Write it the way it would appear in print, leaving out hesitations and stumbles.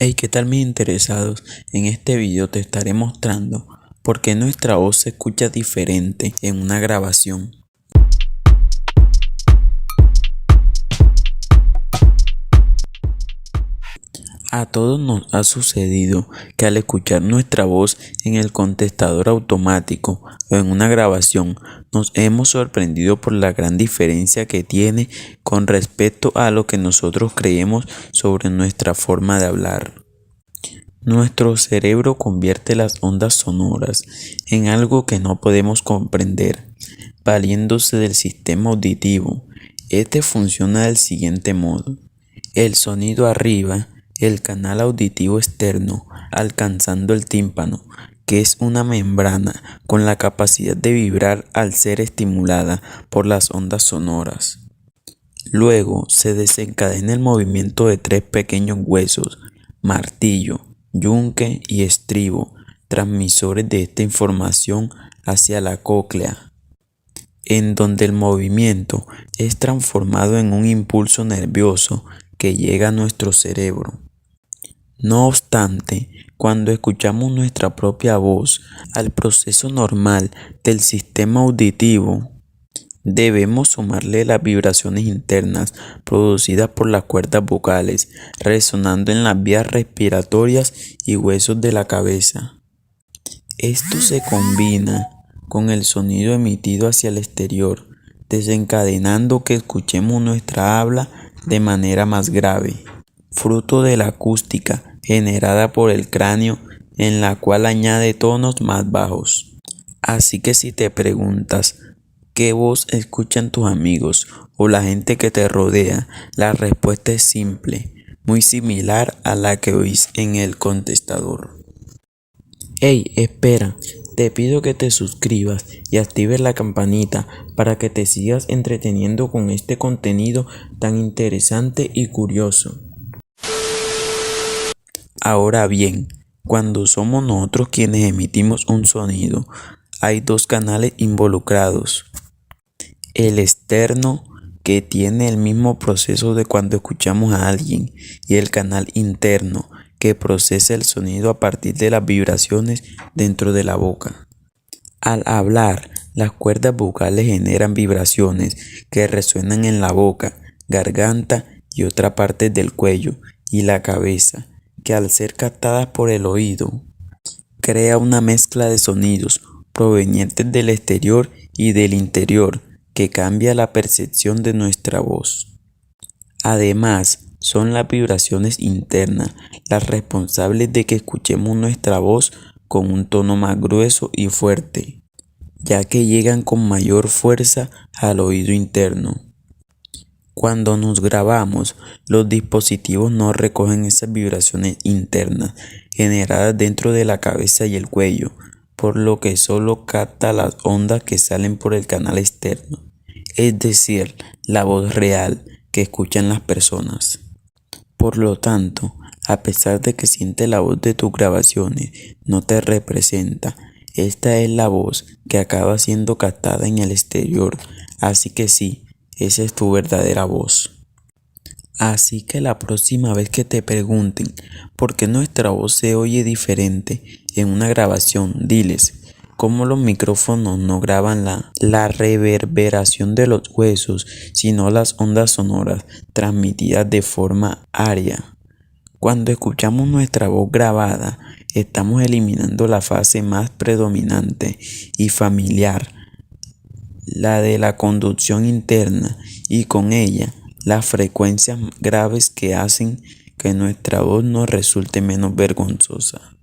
Hey, ¿qué tal mis interesados? En este video te estaré mostrando por qué nuestra voz se escucha diferente en una grabación. A todos nos ha sucedido que al escuchar nuestra voz en el contestador automático o en una grabación nos hemos sorprendido por la gran diferencia que tiene con respecto a lo que nosotros creemos sobre nuestra forma de hablar. Nuestro cerebro convierte las ondas sonoras en algo que no podemos comprender, valiéndose del sistema auditivo. Este funciona del siguiente modo: el sonido arriba, el canal auditivo externo, alcanzando el tímpano, que es una membrana con la capacidad de vibrar al ser estimulada por las ondas sonoras. Luego se desencadena el movimiento de tres pequeños huesos: martillo, yunque y estribo, transmisores de esta información hacia la cóclea, en donde el movimiento es transformado en un impulso nervioso que llega a nuestro cerebro. No obstante, cuando escuchamos nuestra propia voz al proceso normal del sistema auditivo, debemos sumarle las vibraciones internas producidas por las cuerdas vocales, resonando en las vías respiratorias y huesos de la cabeza. Esto se combina con el sonido emitido hacia el exterior, desencadenando que escuchemos nuestra habla de manera más grave, fruto de la acústica generada por el cráneo, en la cual añade tonos más bajos. Así que si te preguntas ¿qué voz escuchan tus amigos o la gente que te rodea? La respuesta es simple, muy similar a la que oís en el contestador. Hey, espera, te pido que te suscribas y actives la campanita para que te sigas entreteniendo con este contenido tan interesante y curioso. Ahora bien, cuando somos nosotros quienes emitimos un sonido, hay dos canales involucrados: el externo, que tiene el mismo proceso de cuando escuchamos a alguien, y el canal interno, que procesa el sonido a partir de las vibraciones dentro de la boca. Al hablar, las cuerdas vocales generan vibraciones que resuenan en la boca, garganta y otra parte del cuello y la cabeza, que al ser captadas por el oído, crea una mezcla de sonidos provenientes del exterior y del interior que cambia la percepción de nuestra voz. Además, son las vibraciones internas las responsables de que escuchemos nuestra voz con un tono más grueso y fuerte, ya que llegan con mayor fuerza al oído interno. Cuando nos grabamos, los dispositivos no recogen esas vibraciones internas generadas dentro de la cabeza y el cuello, por lo que solo capta las ondas que salen por el canal externo, es decir, la voz real que escuchan las personas. Por lo tanto, a pesar de que sientes la voz de tus grabaciones no te representa, esta es la voz que acaba siendo captada en el exterior, así que sí, esa es tu verdadera voz. Así que la próxima vez que te pregunten por qué nuestra voz se oye diferente en una grabación, diles: como los micrófonos no graban la reverberación de los huesos, sino las ondas sonoras transmitidas de forma área. Cuando escuchamos nuestra voz grabada, estamos eliminando la fase más predominante y familiar, la de la conducción interna, y con ella las frecuencias graves que hacen que nuestra voz nos resulte menos vergonzosa.